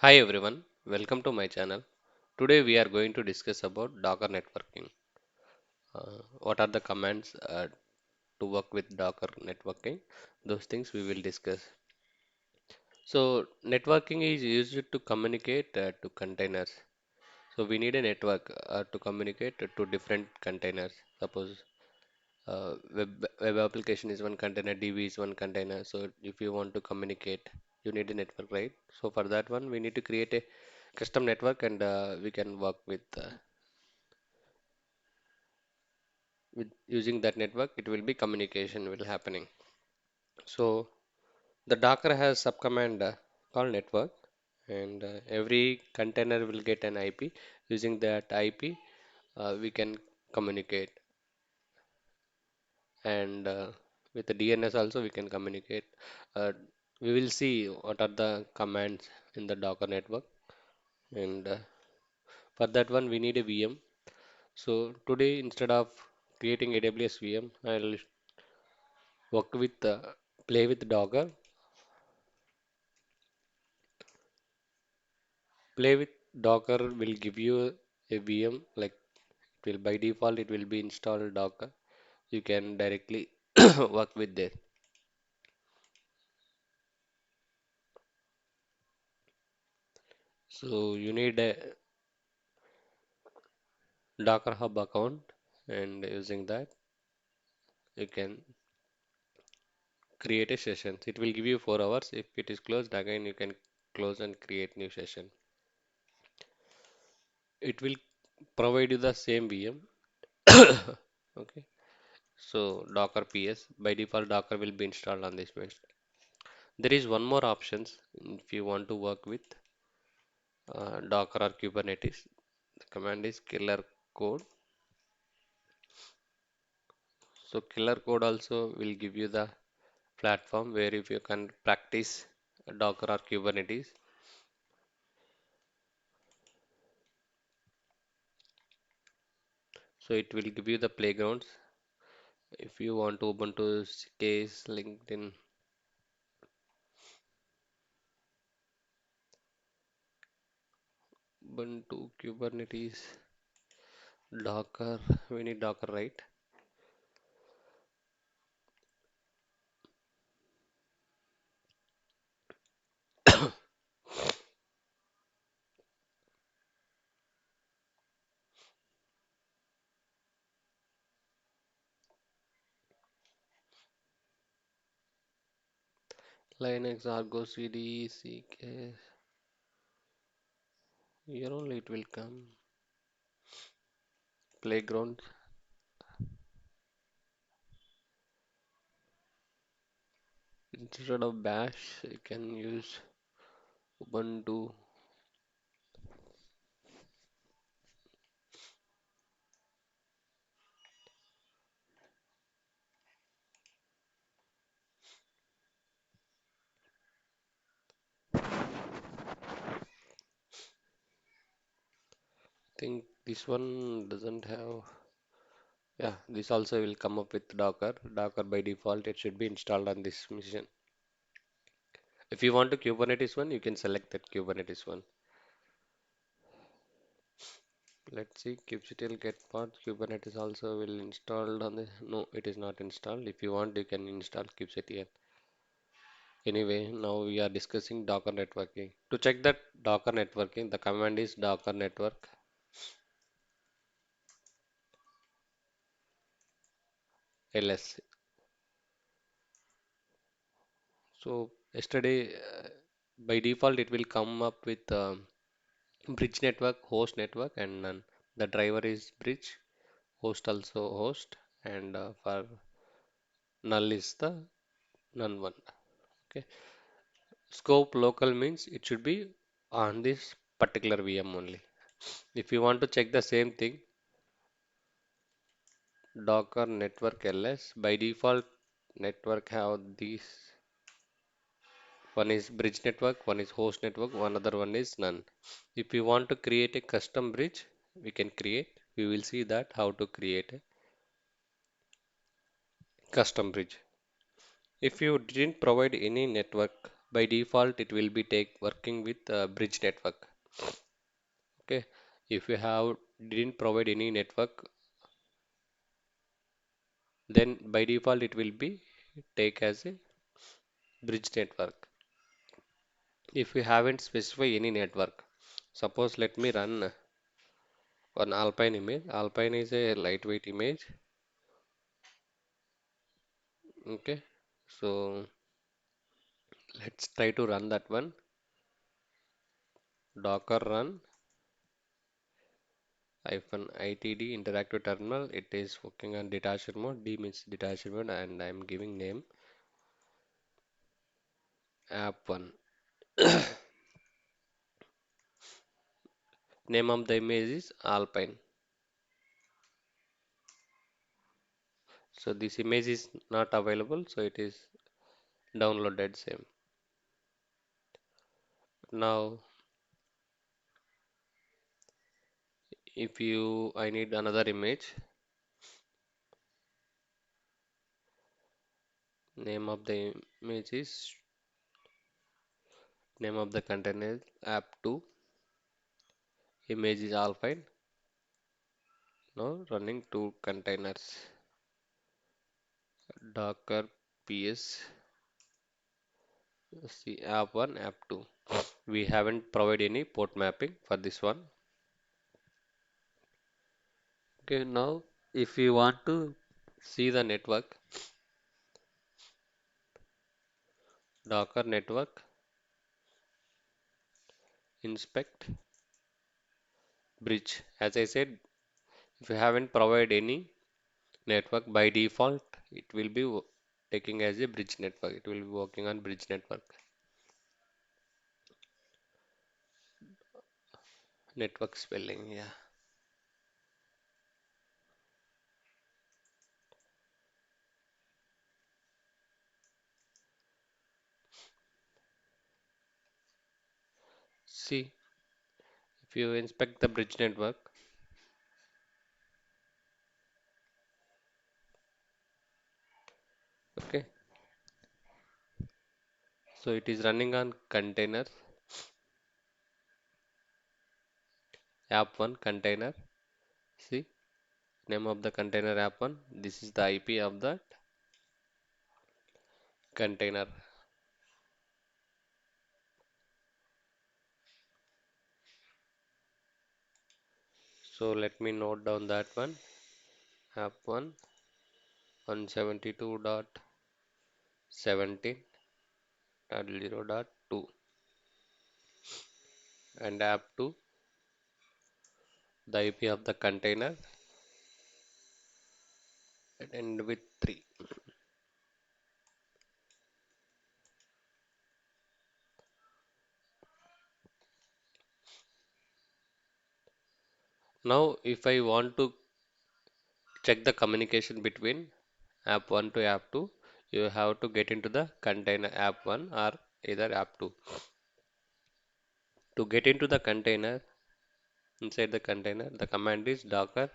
Hi everyone, welcome to my channel. Today we are going to discuss about Docker networking. What are the commands to work with Docker networking? Those things we will discuss. So networking is used to communicate to containers. So we need a network to communicate to different containers. Suppose web application is one container, DB is one container. So if you want to communicate, you need a network, right? So for that one, we need to create a custom network and we can work with using that network. It will be communication will happening. So the Docker has subcommand called network, and every container will get an IP. Using that IP, we can communicate, and with the DNS also we can communicate. Uh, we will see what are the commands in the Docker network, and for that one we need a VM. So today instead of creating AWS VM, I'll work with play with Docker. Play with Docker will give you a VM, like it will by default it will be installed Docker. You can directly work with that. So you need a Docker Hub account, and using that you can create a session. It will give you 4 hours. If it is closed again, you can close and create new session. It will provide you the same VM. Okay. So Docker PS by default Docker will be installed on this machine. There is one more options if you want to work with Docker or Kubernetes. The command is killer code. So killer code also will give you the platform where if you can practice Docker or Kubernetes. So it will give you the playgrounds. If you want to Ubuntu, case, LinkedIn, Ubuntu, Kubernetes, Docker, we need Docker, right? Linux, Argo, CD, CK, here only it will come. Playground, instead of Bash, you can use Ubuntu. Think this one doesn't have. Yeah, this also will come up with Docker. Docker by default, it should be installed on this machine. If you want to Kubernetes one, you can select that Kubernetes one. Let's see, kubectl get part. Kubernetes also will installed on the. No, it is not installed. If you want, you can install kubectl. Anyway, now we are discussing Docker networking. To check that Docker networking, the command is Docker network ls. So yesterday, by default, it will come up with bridge network, host network, and none. The driver is bridge, host also host, and for null is the none one. Okay. Scope local means it should be on this particular VM only. If you want to check the same thing, Docker network ls by default network have these. One is bridge network, one is host network, one other one is none. If you want to create a custom bridge, we can create. We will see that how to create a custom bridge. If you didn't provide any network By default, it will be take working with bridge network. Okay, if you have didn't provide any network, then by default it will be take as a bridge network. If you haven't specified any network, suppose let me run one Alpine image. Alpine is a lightweight image. Okay, so let's try to run that one. Docker run -itd interactive terminal. It is working on detached mode. D means detached mode, and I'm giving name app1. Name of the image is Alpine. So this image is not available, so it is downloaded same. Now, if you, I need another image. Name of the image is name of the container is app2. Image is Alpine. Now running two containers. Docker ps see app1 app2. We haven't provided any port mapping for this one. Okay, now if you want to see the network, Docker network, inspect, bridge. As I said, if you haven't provided any network by default, it will be taking as a bridge network. It will be working on bridge network. Network spelling, yeah. See, if you inspect the bridge network, okay, so it is running on container, app1 container. See, name of the container app1. This is the IP of that container. So let me note down that one. App1 172.17.0.2 and app2 the IP of the container and end with 3. Now if I want to check the communication between app1 to app2, you have to get into the container app1 or either app2. To get into the container, inside the container, the command is docker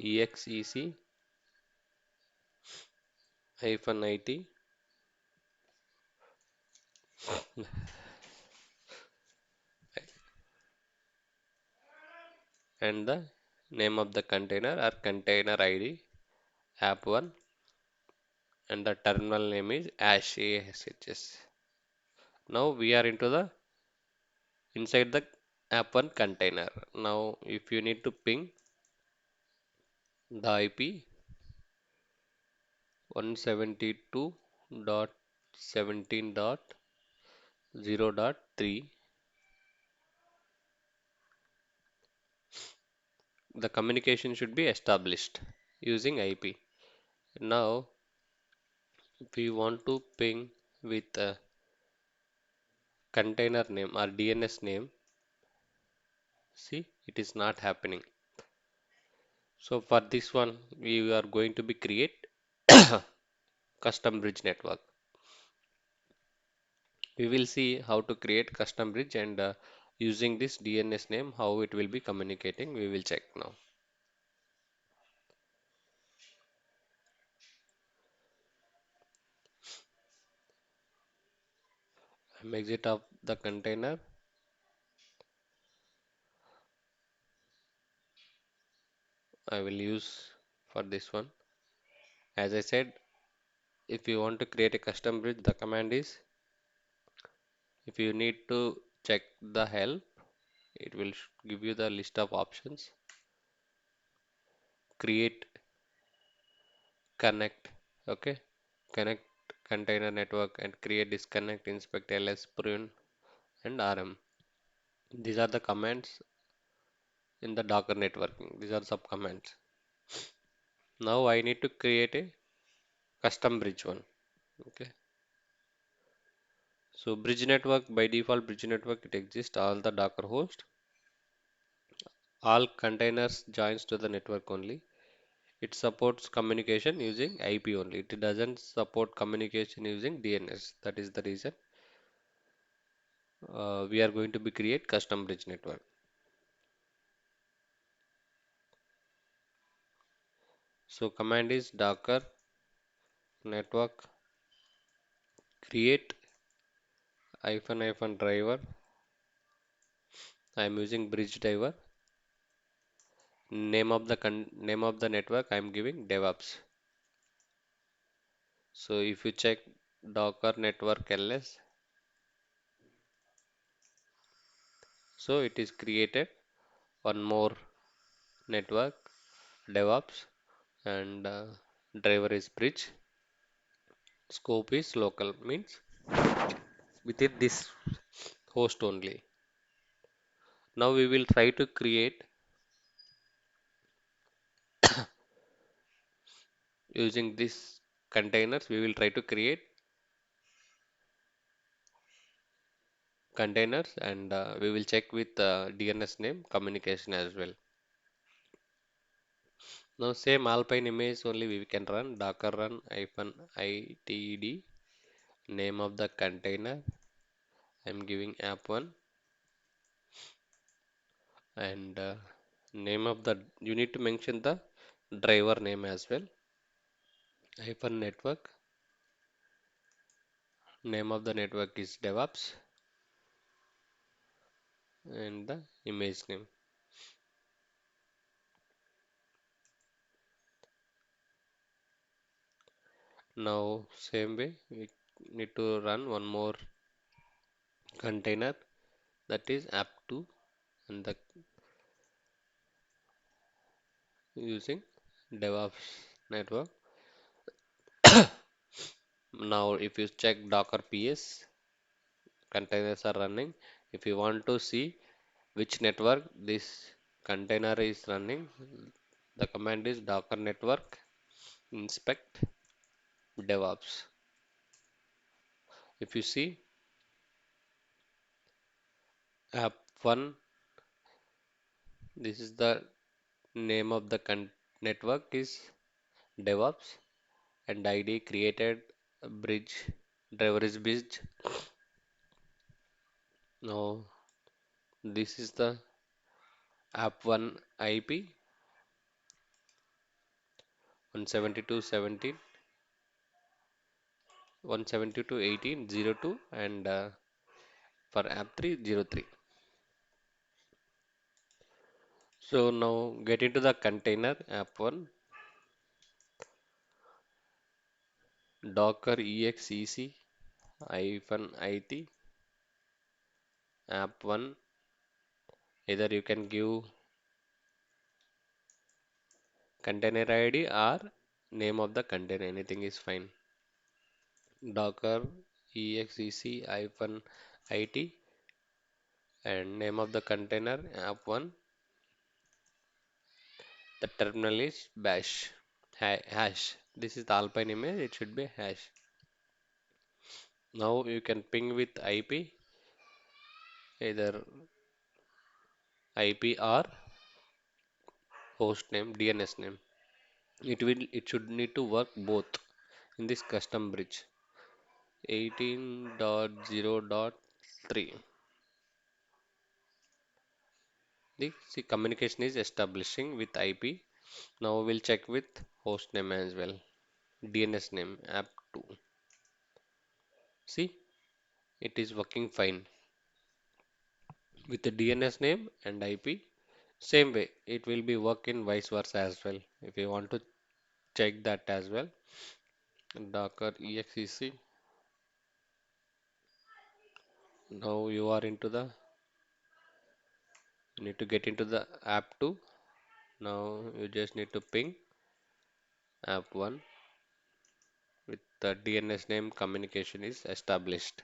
exec -it and the name of the container or container ID app1 and the terminal name is ashs. Now we are into the inside the app1 container. Now if you need to ping the IP 172.17.0.3, the communication should be established using IP. Now if we want to ping with a container name or DNS name, see it is not happening. So for this one we are going to be create custom bridge network. We will see how to create custom bridge and using this DNS name how it will be communicating. We will check now. exit of the container. I will use for this one. As I said, if you want to create a custom bridge, the command is, if you need to check the help, it will give you the list of options. Create, connect, okay, connect container network and create, disconnect, inspect, ls, prune and rm. These are the commands in the Docker networking. These are sub commands. Now I need to create a custom bridge one. Okay. So bridge network, by default bridge network, it exists all the Docker host, all containers joins to the network only. It supports communication using IP only. It doesn't support communication using DNS. That is the reason we are going to be create custom bridge network. So command is docker network create hyphen driver. I am using bridge driver. Name of the network I am giving DevOps. So if you check Docker network ls, so it is created one more network DevOps, and driver is bridge. Scope is local, means within this host only. Now we will try to create using this containers. We will try to create containers, and we will check with DNS name communication as well. Now same Alpine image only we can run docker run hyphen itd. Name of the container I'm giving app1, and name of the, you need to mention the driver name as well. Hyphen network, name of the network is DevOps, and the image name. Now same way we need to run one more container, that is app2, and the using DevOps network. Now if you check docker ps, containers are running. If you want to see which network this container is running, the command is docker network inspect DevOps. If you see app1, this is the name of the network is DevOps, and ID created bridge, driver is bridge. Now this is the app1 IP 172.17, 172.18.02, and for app3 03. So now get into the container app1 docker exec hyphen it app1. Either you can give container ID or name of the container, anything is fine. Docker exec hyphen it and name of the container app1. The terminal is bash hash. This is the Alpine image, it should be hash. Now you can ping with IP, either IP or host name, DNS name. It should need to work both in this custom bridge. 18.0.3. The see, communication is establishing with IP. Now we'll check with host name as well. DNS name app2. See, it is working fine with the DNS name and IP. Same way, it will be work in vice versa as well. If you want to check that as well, Docker exec. Now you need to get into the app 2. Now you just need to ping app 1 with the DNS name communication is established.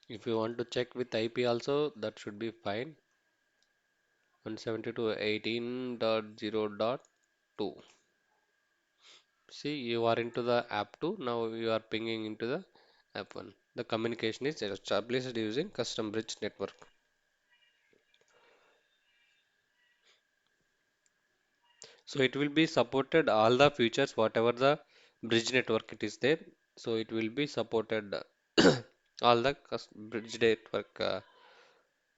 If you want to check with IP also, that should be fine. 172.18.0.2. See, you are into the app 2. Now you are pinging into the app 1. The communication is established using custom bridge network. So it will be supported all the features, whatever the bridge network it is there. So it will be supported all the bridge network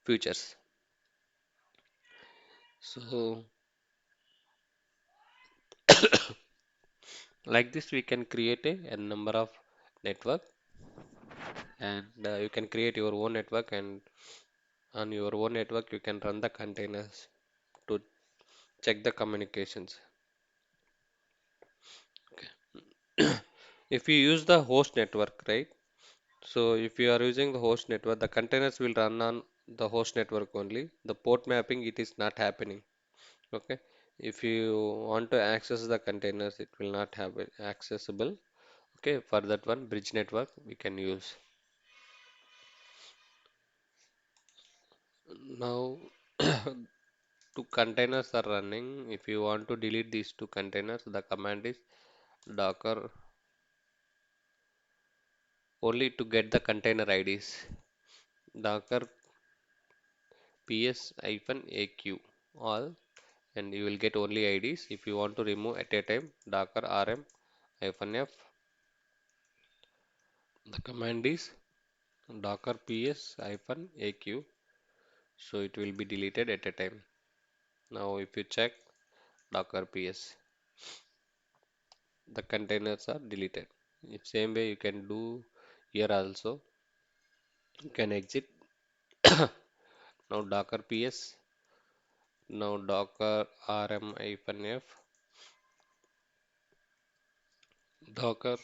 features. So like this, we can create a number of network, and you can create your own network, and on your own network you can run the containers to check the communications. If you use the host network, right? So if you are using the host network, the containers will run on the host network only. The port mapping, it is not happening. Okay. If you want to access the containers, it will not have it accessible. Okay. For that one, bridge network we can use. Now, two containers are running. If you want to delete these two containers, the command is docker only to get the container IDs. Docker ps-aq all, and you will get only IDs. If you want to remove at a time, docker rm-f. The command is docker ps-aq, so it will be deleted at a time. Now if you check docker ps, the containers are deleted. In same way you can do here also. You can exit. Now docker ps, now docker rm-f, docker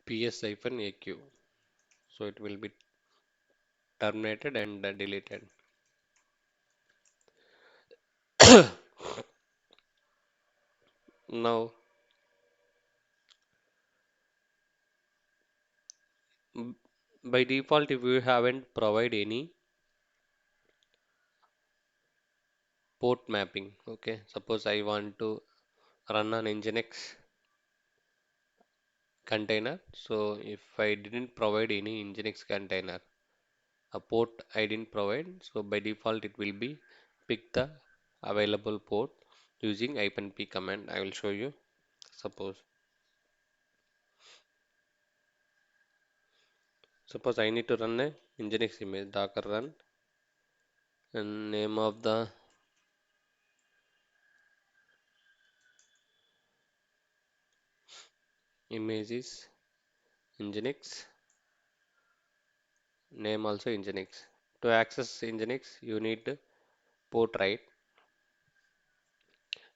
ps-aq. So it will be terminated and deleted. Now, m- by default, if you haven't provided any port mapping, okay, suppose I want to run an Nginx container. So if I didn't provide any Nginx container, a port I didn't provide, so by default it will be pick the available port using -p command. I will show you. Suppose I need to run a Nginx image, docker run, and name of the image is Nginx, name also Nginx. To access Nginx, you need port, right?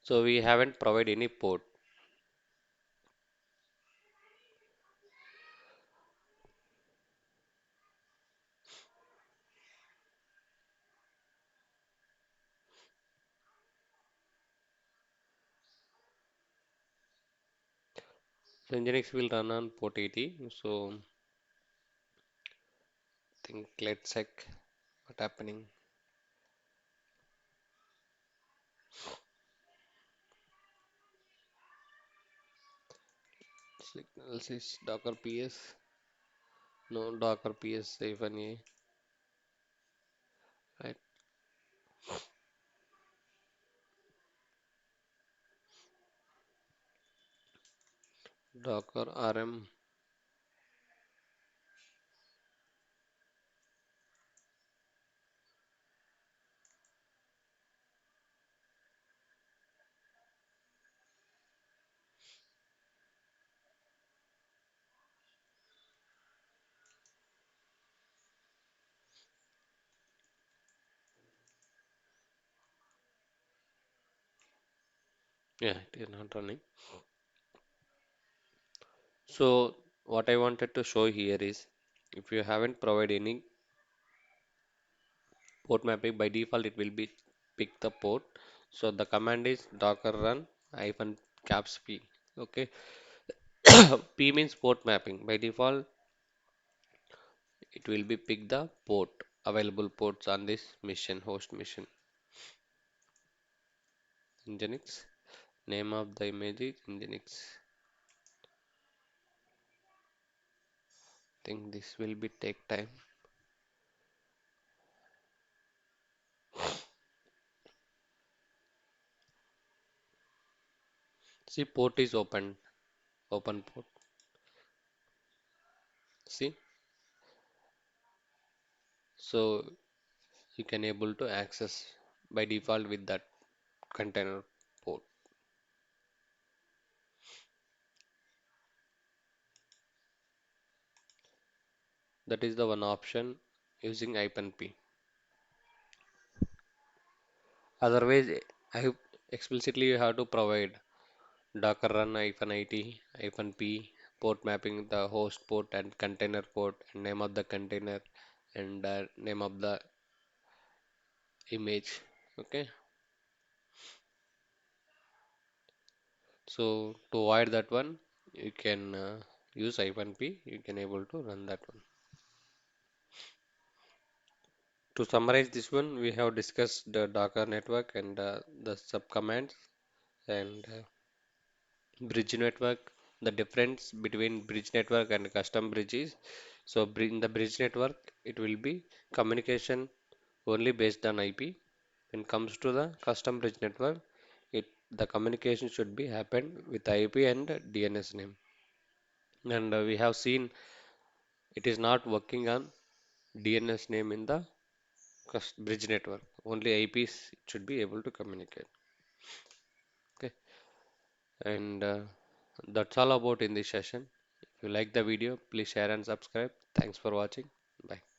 So we haven't provided any port. So Nginx will run on port 80. So think let's check what happening. Signals is docker ps. No, docker ps even a, right? Docker rm. Yeah, it is not running. So what I wanted to show here is, if you haven't provided any port mapping, by default it will be pick the port. So the command is docker run hyphen caps p. Okay. P means port mapping. By default it will be pick the port, available ports on this mission, host mission. Nginx, name of the image is Nginx. Think this will be take time. See, port is open port. See, so you can able to access by default with that container port. That is the one option using hyphen p. Otherwise, I have explicitly you have to provide docker run hyphen it hyphen p, port mapping the host port and container port and name of the container and name of the image. Okay, so to avoid that one, you can use hyphen p. You can able to run that one. To summarize this one, we have discussed the Docker network and the subcommands and bridge network. The difference between bridge network and custom bridge is, so in the bridge network, it will be communication only based on IP. When comes to the custom bridge network, it the communication should be happen with IP and DNS name. And we have seen it is not working on DNS name in the bridge network. Only IPs should be able to communicate. Okay, and that's all about in this session. If you like the video, please share and subscribe. Thanks for watching. Bye.